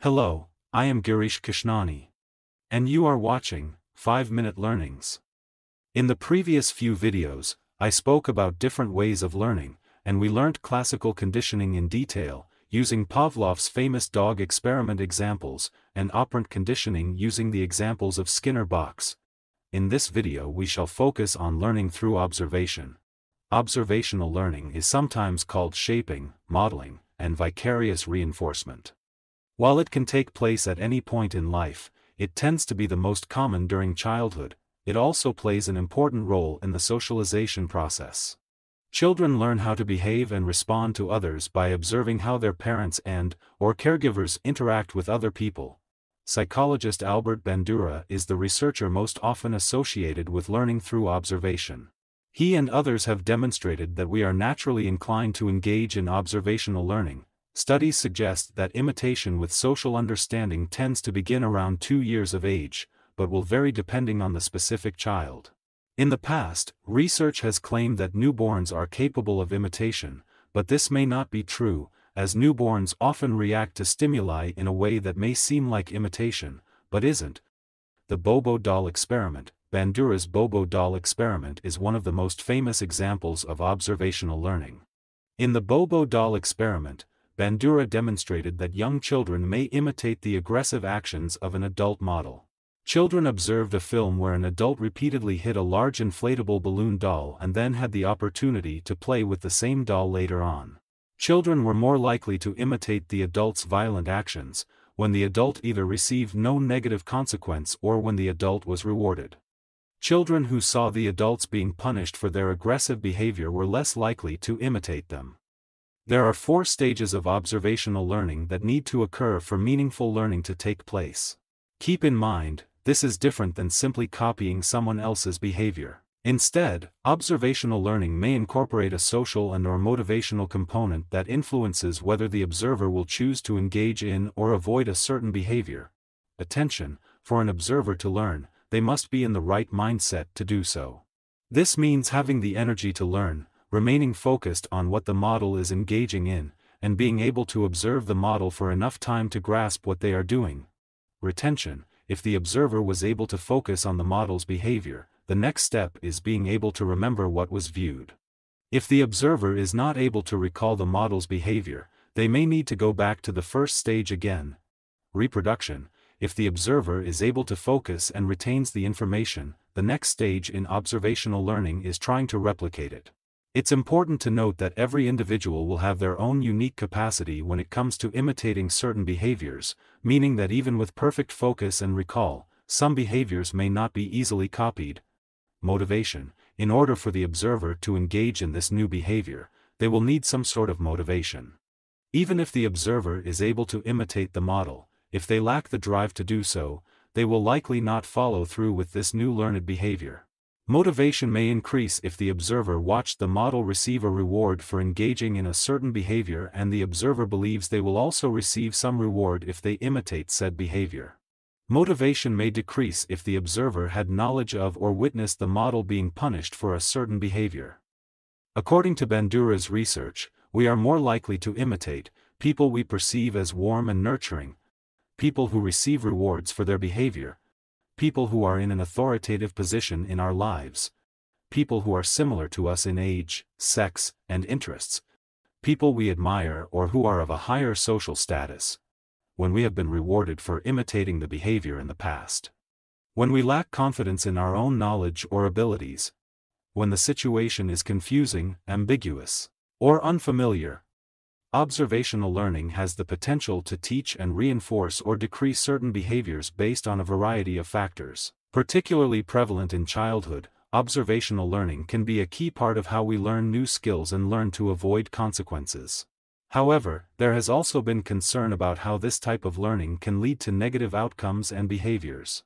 Hello, I am Girish Krishnani. And you are watching 5-Minute Learnings. In the previous few videos, I spoke about different ways of learning, and we learnt classical conditioning in detail, using Pavlov's famous dog experiment examples, and operant conditioning using the examples of Skinner box. In this video we shall focus on learning through observation. Observational learning is sometimes called shaping, modeling, and vicarious reinforcement. While it can take place at any point in life, it tends to be the most common during childhood. It also plays an important role in the socialization process. Children learn how to behave and respond to others by observing how their parents or caregivers interact with other people. Psychologist Albert Bandura is the researcher most often associated with learning through observation. He and others have demonstrated that we are naturally inclined to engage in observational learning. Studies suggest that imitation with social understanding tends to begin around 2 years of age, but will vary depending on the specific child. In the past, research has claimed that newborns are capable of imitation, but this may not be true, as newborns often react to stimuli in a way that may seem like imitation, but isn't. The Bobo doll experiment. Bandura's Bobo doll experiment is one of the most famous examples of observational learning. In the Bobo doll experiment, Bandura demonstrated that young children may imitate the aggressive actions of an adult model. Children observed a film where an adult repeatedly hit a large inflatable balloon doll and then had the opportunity to play with the same doll later on. Children were more likely to imitate the adult's violent actions, when the adult either received no negative consequence or when the adult was rewarded. Children who saw the adults being punished for their aggressive behavior were less likely to imitate them. There are 4 stages of observational learning that need to occur for meaningful learning to take place. Keep in mind, this is different than simply copying someone else's behavior. Instead, observational learning may incorporate a social and/or motivational component that influences whether the observer will choose to engage in or avoid a certain behavior. Attention: for an observer to learn, they must be in the right mindset to do so. This means having the energy to learn, remaining focused on what the model is engaging in, and being able to observe the model for enough time to grasp what they are doing. Retention: if the observer was able to focus on the model's behavior, the next step is being able to remember what was viewed. If the observer is not able to recall the model's behavior, they may need to go back to the first stage again. Reproduction: if the observer is able to focus and retains the information, the next stage in observational learning is trying to replicate it. It's important to note that every individual will have their own unique capacity when it comes to imitating certain behaviors, meaning that even with perfect focus and recall, some behaviors may not be easily copied. Motivation: in order for the observer to engage in this new behavior, they will need some sort of motivation. Even if the observer is able to imitate the model, if they lack the drive to do so, they will likely not follow through with this new learned behavior. Motivation may increase if the observer watched the model receive a reward for engaging in a certain behavior and the observer believes they will also receive some reward if they imitate said behavior. Motivation may decrease if the observer had knowledge of or witnessed the model being punished for a certain behavior. According to Bandura's research, we are more likely to imitate people we perceive as warm and nurturing, people who receive rewards for their behavior, people who are in an authoritative position in our lives, people who are similar to us in age, sex, and interests, people we admire or who are of a higher social status, when we have been rewarded for imitating the behavior in the past, when we lack confidence in our own knowledge or abilities, when the situation is confusing, ambiguous, or unfamiliar. Observational learning has the potential to teach and reinforce or decrease certain behaviors based on a variety of factors. Particularly prevalent in childhood, observational learning can be a key part of how we learn new skills and learn to avoid consequences. However, there has also been concern about how this type of learning can lead to negative outcomes and behaviors.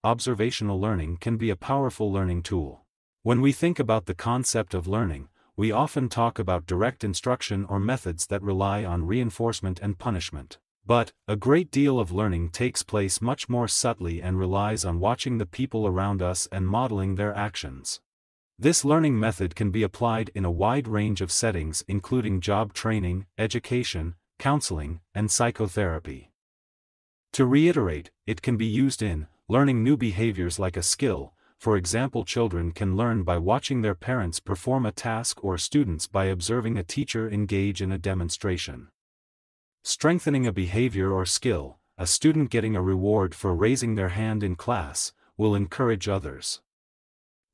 Observational learning can be a powerful learning tool. When we think about the concept of learning, we often talk about direct instruction or methods that rely on reinforcement and punishment. But, a great deal of learning takes place much more subtly and relies on watching the people around us and modeling their actions. This learning method can be applied in a wide range of settings including job training, education, counseling, and psychotherapy. To reiterate, it can be used in learning new behaviors like a skill. For example, children can learn by watching their parents perform a task, or students by observing a teacher engage in a demonstration. Strengthening a behavior or skill, a student getting a reward for raising their hand in class, will encourage others.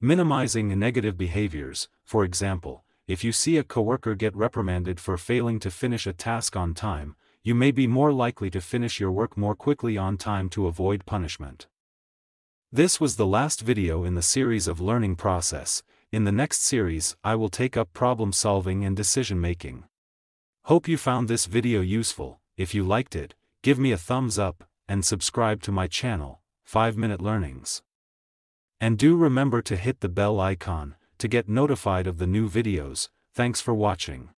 Minimizing negative behaviors, for example, if you see a coworker get reprimanded for failing to finish a task on time, you may be more likely to finish your work more quickly on time to avoid punishment. This was the last video in the series of learning process. In the next series, I will take up problem solving and decision making. Hope you found this video useful. If you liked it, give me a thumbs up, and subscribe to my channel, 5-Minute Learnings. And do remember to hit the bell icon, to get notified of the new videos. Thanks for watching.